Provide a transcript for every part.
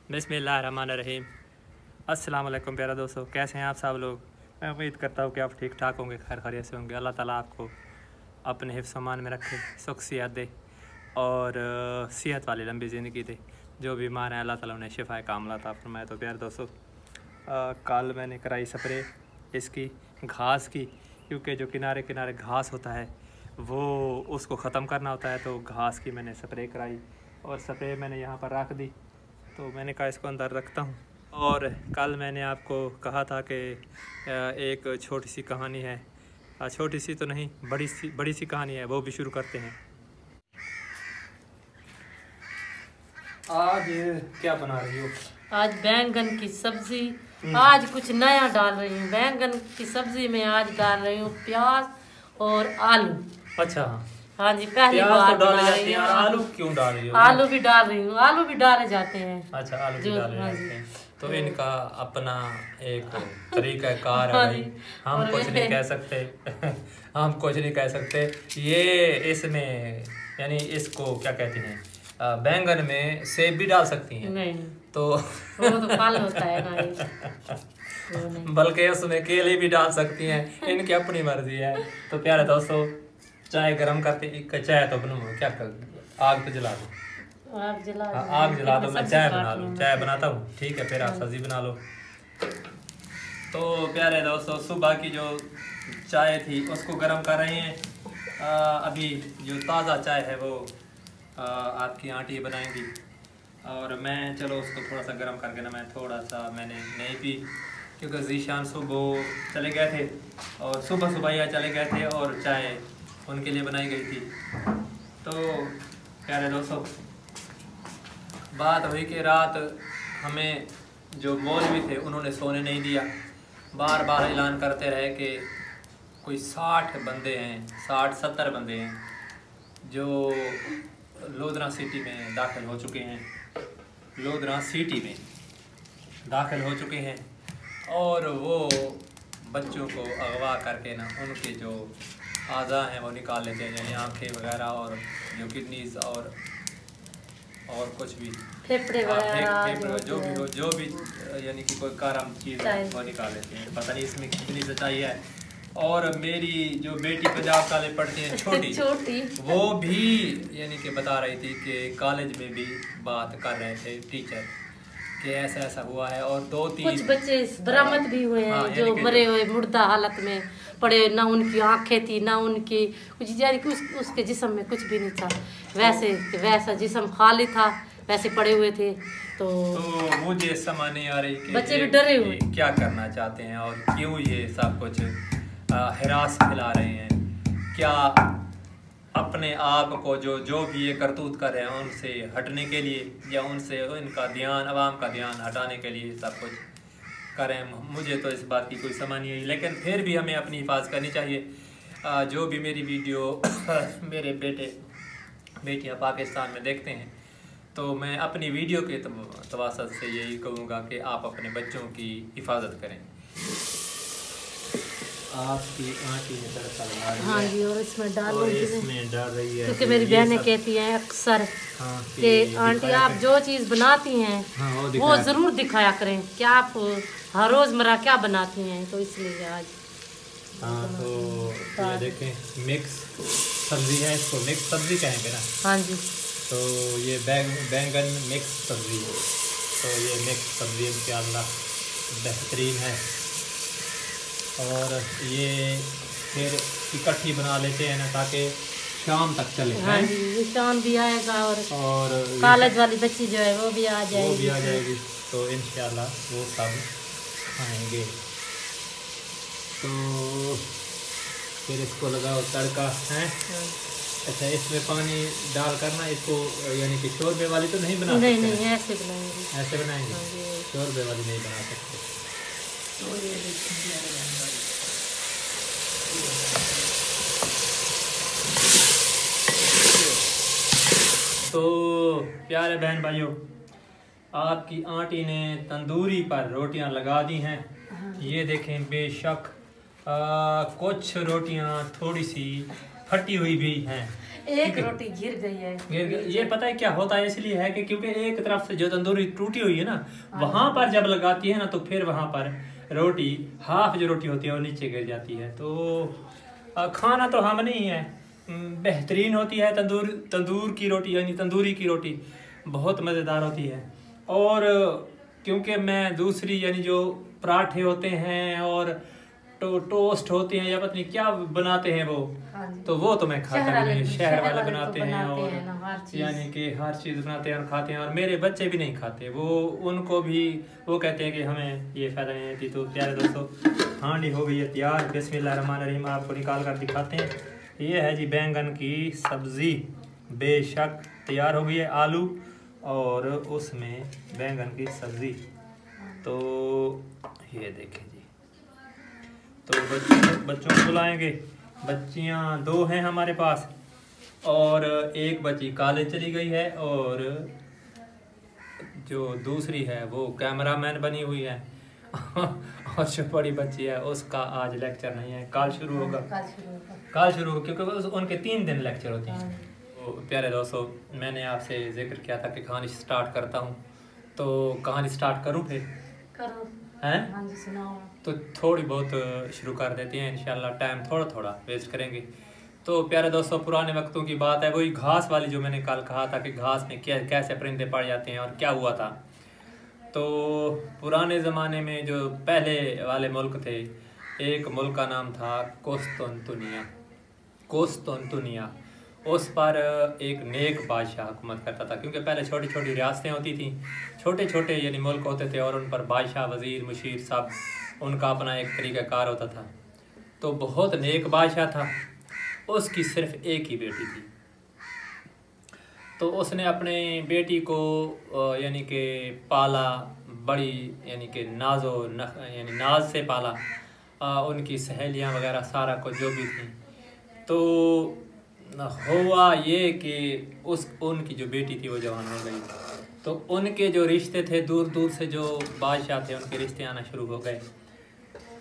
बिस्मिल्लाहिर्रहमानिर्रहीम। अस्सलाम वालेकुम प्यारा दोस्तों, कैसे हैं आप सब लोग। मैं उम्मीद करता हूँ कि आप ठीक ठाक होंगे, खैर खैरियत से होंगे। अल्लाह ताला आपको अपने हिफ्ज़ अमान में रखे, सुख सियात दे और सेहत वाली लंबी ज़िंदगी दे। जो बीमार हैं अल्लाह ताला उन्हें शिफाए कामिला अता फरमाए। तो प्यारे दोस्तों, कल मैंने कराई स्प्रे इसकी घास की, क्योंकि जो किनारे किनारे घास होता है वो उसको ख़त्म करना होता है। तो घास की मैंने स्प्रे कराई और स्प्रे मैंने यहाँ पर रख दी। तो मैंने कहा इसको अंदर रखता हूँ। और कल मैंने आपको कहा था कि एक छोटी सी कहानी है, छोटी सी तो नहीं बड़ी सी कहानी है, वो भी शुरू करते हैं। आज क्या बना रही हो? आज बैंगन की सब्जी। आज कुछ नया डाल रही हूँ। बैंगन की सब्जी में आज डाल रही हूँ प्याज और आलू। अच्छा, हाँ जी, पहली बार तो डाले जाते हैं। आलू क्यों डाल रही हो? आलू भी डाल रही हूँ, आलू भी डाले जाते हैं। अच्छा, आलू भी डाले हाँ जाते हैं। तो इनका अपना एक तरीका कार है भाई, हम कुछ नहीं कह सकते हम कुछ नहीं कह सकते। ये इसमें यानी इसको क्या कहते हैं, बैंगन में सेब भी डाल सकती हैं। नहीं तो वो तो फल होता है ना, बल्कि उसमें केले भी डाल सकती हैं, इनकी अपनी मर्जी है। तो प्यारे दोस्तों, चाय गरम करते चाय तो बनूँ क्या कर, आग तो जला दो, आग जला दो, मैं चाय बना लूँ, चाय बनाता हूँ, ठीक है। फिर आप सब्जी बना लो। तो प्यारे दोस्तों, सुबह की जो चाय थी उसको गरम कर रहे हैं। अभी जो ताज़ा चाय है वो आपकी आंटी बनाएंगी और मैं चलो उसको थोड़ा सा गर्म करके ना, मैं थोड़ा सा मैंने नहीं पी, क्योंकि जीशान सुबह चले गए थे और सुबह या चले गए थे और चाय उनके लिए बनाई गई थी। तो प्यारे दोस्तों, बात हुई कि रात हमें जो मौलवी थे उन्होंने सोने नहीं दिया, बार बार ऐलान करते रहे कि कोई 60 बंदे हैं, 60-70 बंदे हैं जो लोधरा सिटी में दाखिल हो चुके हैं, लोधरा सिटी में दाखिल हो चुके हैं और वो बच्चों को अगवा करके ना उनके जो आज़ा हैं वो निकाल लेते हैं, यानी आँखें वगैरह और जो किडनीज और कुछ भी फेफड़े वगैरह जो भी यानी कि कोई कारम चीज़ है वो निकाल लेते हैं। पता नहीं इसमें कितनी सच्चाई है। और मेरी जो बेटी पंजाब कॉलेज पढ़ती है छोटी वो भी यानी कि बता रही थी कि कॉलेज में भी बात कर रहे थे टीचर कि ऐसा ऐसा हुआ है। और 2-3 कुछ बच्चे बरामद भी हुए हैं जो मरे हुए मुर्दा हालत में पड़े, ना उनकी आंखें थी ना उनकी कुछ, यानी कि उसके जिस्म में कुछ भी नहीं था, वैसा जिस्म खाली था, वैसे पड़े हुए थे। तो मुझे समझ नहीं आ रही कि बच्चे भी डरे हुए क्या करना चाहते हैं और क्यों ये सब कुछ हिरास फैला रहे हैं। क्या अपने आप को जो भी ये करतूत कर रहे हैं उनसे हटने के लिए या उनसे इनका ध्यान, अवाम का ध्यान हटाने के लिए सब कुछ करें, मुझे तो इस बात की कोई समझ नहीं आई। लेकिन फिर भी हमें अपनी हिफाजत करनी चाहिए। जो भी मेरी वीडियो मेरे बेटियां पाकिस्तान में देखते हैं, तो मैं अपनी वीडियो के तवासत से यही कहूँगा कि आप अपने बच्चों की हिफाजत करें। आपकी आंटी ने तड़का लगा रही है। हाँ जी, और इसमें डाल रही है, क्योंकि मेरी बहनें कहती हैं अक्सर कि आंटी आप जो चीज़ बनाती हैं वो ज़रूर दिखाया करें, क्या आप हर रोज़मर्रा क्या बनाती हैं। तो इसलिए आज तो ये देखें मिक्स सब्ज़ी है, इसको मिक्स सब्ज़ी कहेंगे ना। हाँ जी, तो ये बैंगन मिक्स सब्ज़ी है। तो ये मिक्स सब्ज़ी इंशाअल्लाह बेहतरीन है। और ये फिर इकट्ठी बना लेते हैं ना, ताकि शाम तक चले। हाँ जी, शाम भी आएगा और कॉलेज वाली बच्ची जो है वो भी आ जाएगी। तो इंशाअल्लाह वो सब खाएंगे। तो फिर इसको लगाओ तड़का है। अच्छा, इसमें पानी डाल करना इसको, यानी कि शोरबे वाली तो नहीं बना सकते? नहीं, ऐसे बनाएंगे। शोरबे वाली नहीं बना सकते। तो प्यारे बहन भाइयों, आपकी आंटी ने तंदूरी पर रोटियां लगा दी हैं। ये देखें, बेशक कुछ रोटियां थोड़ी सी फटी हुई भी हैं। एक रोटी गिर गई है। ये पता है क्या होता है, इसलिए है कि क्योंकि एक तरफ से जो तंदूरी टूटी हुई है ना, वहां पर जब लगाती है ना तो फिर वहां पर रोटी हाफ जो रोटी होती है वो नीचे गिर जाती है। तो खाना तो हम नहीं है, बेहतरीन होती है तंदूर की रोटी, यानी तंदूरी की रोटी बहुत मज़ेदार होती है। और क्योंकि मैं दूसरी यानी जो पराठे होते हैं और टोस्ट होते हैं या पता नहीं क्या बनाते हैं वो, तो वो तो मैं खाता नहीं, शहर वाले बनाते हैं और यानी कि हर चीज़ बनाते हैं और खाते हैं, और मेरे बच्चे भी नहीं खाते वो, उनको भी वो कहते हैं कि हमें ये फ़ायदा नहीं होती। तो प्यारे दोस्तों हांडी हो गई है तैयार, बिस्मिल्लाहिर्रहमानिर्रहीम आपको निकाल कर दिखाते हैं। ये है जी बैंगन की सब्ज़ी, बेशक तैयार हो गई है, आलू और उसमें बैंगन की सब्ज़ी। तो ये देखें जी, तो बच्चों को बुलाएंगे। बच्चियां 2 हैं हमारे पास और एक बच्ची कॉलेज चली गई है और जो दूसरी है वो कैमरामैन बनी हुई है और जो बड़ी बच्ची है उसका आज लेक्चर नहीं है, कल शुरू होगा क्योंकि उनके 3 दिन लेक्चर होते हैं। तो प्यारे दोस्तों मैंने आपसे जिक्र किया था कि कहानी स्टार्ट करता हूँ, तो कहानी स्टार्ट करूँ फिर हैं? हाँ जी सुनाओ। तो थोड़ी बहुत शुरू कर देते हैं इंशाल्लाह, टाइम थोड़ा वेस्ट करेंगे। तो प्यारे दोस्तों पुराने वक्तों की बात है, वही घास वाली जो मैंने कल कहा था कि घास में कैसे परिंदे पड़ जाते हैं और क्या हुआ था। तो पुराने ज़माने में जो पहले वाले मुल्क थे, एक मुल्क का नाम था कोस्तोंतुनिया। उस पर एक नेक बादशाह हुकूमत करता था, क्योंकि पहले छोटी छोटी रियासतें होती थी, छोटे छोटे यानी मुल्क होते थे और उन पर बादशाह, वज़ीर, मुशीर सब उनका अपना एक तरीक़ाकार होता था। तो बहुत नेक बादशाह था, उसकी सिर्फ एक ही बेटी थी। तो उसने अपने बेटी को यानी कि पाला, बड़ी यानी कि यानी नाज से पाला, उनकी सहेलियां वगैरह सारा कुछ जो भी थी। तो हुआ ये कि उनकी जो बेटी थी वो जवान हो गई, तो उनके जो रिश्ते थे दूर दूर से जो बादशाह थे उनके रिश्ते आना शुरू हो गए।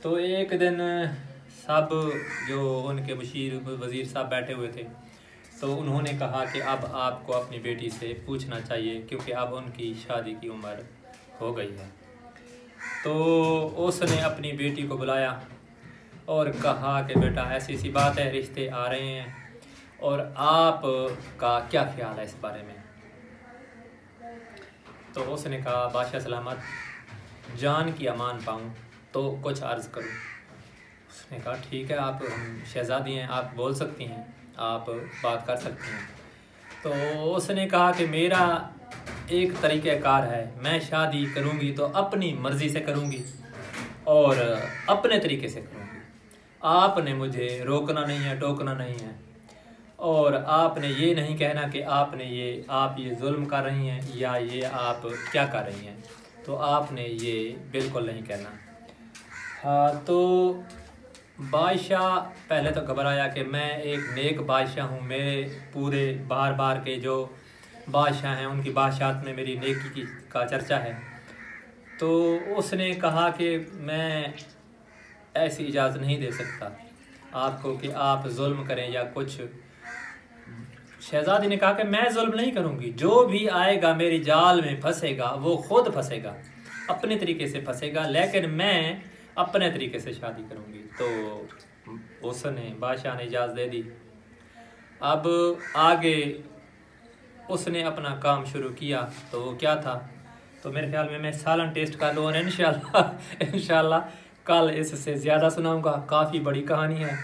तो एक दिन सब जो उनके मुशीर वज़ीर साहब बैठे हुए थे, तो उन्होंने कहा कि अब आपको अपनी बेटी से पूछना चाहिए, क्योंकि अब उनकी शादी की उम्र हो गई है। तो उसने अपनी बेटी को बुलाया और कहा कि बेटा ऐसी सी बात है, रिश्ते आ रहे हैं और आपका क्या ख्याल है इस बारे में। तो उसने कहा बादशाह सलामत, जान की अमान पाऊँ तो कुछ अर्ज़ करूँ। उसने कहा ठीक है, आप शहज़ादी हैं, आप बोल सकती हैं, आप बात कर सकती हैं। तो उसने कहा कि मेरा एक तरीक़ाकार है, मैं शादी करूँगी तो अपनी मर्ज़ी से करूँगी और अपने तरीके से करूँगी। आपने मुझे रोकना नहीं है, टोकना नहीं है, और आपने ये नहीं कहना कि आप ये जुल्म कर रही हैं या ये आप क्या कर रही हैं, तो आपने ये बिल्कुल नहीं कहना। हाँ, तो बादशाह पहले तो घबराया कि मैं एक नेक बादशाह हूँ, मेरे पूरे बार के जो बादशाह हैं उनकी बादशाहत में मेरी नेकी का चर्चा है। तो उसने कहा कि मैं ऐसी इजाज़त नहीं दे सकता आपको कि आप जुल्म करें या कुछ। शहज़ादी ने कहा कि मैं जुल्म नहीं करूँगी, जो भी आएगा मेरी जाल में फंसेगा वो खुद फंसेगा, अपने तरीके से फंसेगा, लेकिन मैं अपने तरीके से शादी करूँगी। तो उसने बादशाह ने इजाज़त दे दी। अब आगे उसने अपना काम शुरू किया, तो वो क्या था, तो मेरे ख्याल में मैं सालन टेस्ट कर लूँ और इंशाल्लाह कल इससे ज़्यादा सुनाऊँगा। काफ़ी बड़ी कहानी है,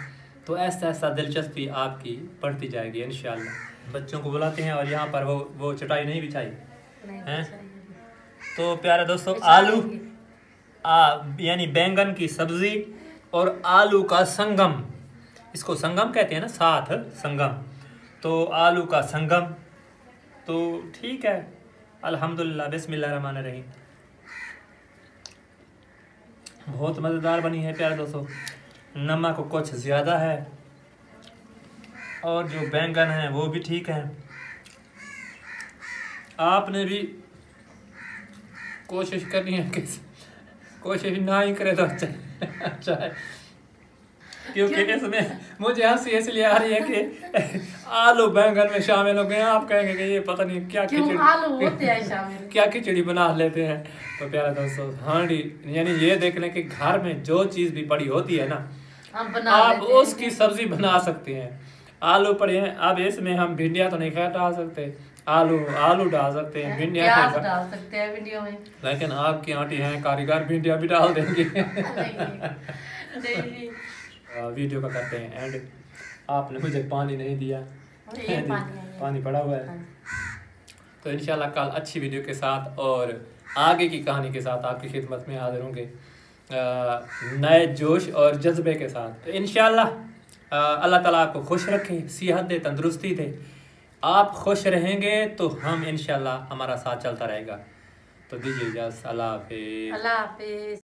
तो ऐसा दिलचस्पी आपकी बढ़ती जाएगी इंशाल्लाह। बच्चों को बुलाते हैं और यहाँ पर वो चटाई नहीं बिछाई हैं। तो प्यारे दोस्तों आलू यानी बैंगन की सब्ज़ी और आलू का संगम, इसको संगम कहते हैं ना, साथ संगम, तो आलू का संगम। तो ठीक है, अल्हम्दुलिल्लाह, बिस्मिल्लाहिर्रहमानिर्रहीम। बहुत मज़ेदार बनी है प्यारे दोस्तों, नमक कुछ ज़्यादा है और जो बैंगन है वो भी ठीक है। आपने भी कोशिश करनी है कि कोशिश ना ही करे तो अच्छा है। क्योंकि इसमें मुझे हंसी इसलिए आ रही है कि आलू बैंगन में शामिल हो गए हैं। आप कहेंगे कि ये पता नहीं क्या खिचड़ी, आलू होते हैं शामिल, क्या खिचड़ी बना लेते हैं। तो प्यारे दोस्तों हांडी यानी ये देख लें कि घर में जो चीज़ भी पड़ी होती है ना, आप उसकी सब्जी बना सकते हैं। आलू पड़े हैं, अब इसमें हम भिंडियाँ तो नहीं खैर डाल सकते, आलू डाल सकते हैं, भिंडियाँ डाल सकते हैं वीडियो में, लेकिन आपकी आंटी हैं कारीगर, भिंडियाँ भी डाल देंगे। वीडियो का करते हैं एंड। आपने मुझे पानी नहीं दिया, पानी पड़ा हुआ है। तो इंशाल्लाह कल अच्छी वीडियो के साथ और आगे की कहानी के साथ आपकी खिदमत में हाजिर होंगे, नए जोश और जज्बे के साथ। तो इंशाल्लाह अल्लाह ताला आपको खुश रखे, सेहत दे, तंदुरुस्ती दे। आप खुश रहेंगे तो हम इंशाल्लाह हमारा साथ चलता रहेगा। तो दीजिए इजाज़त, अल्लाह हाफिज़।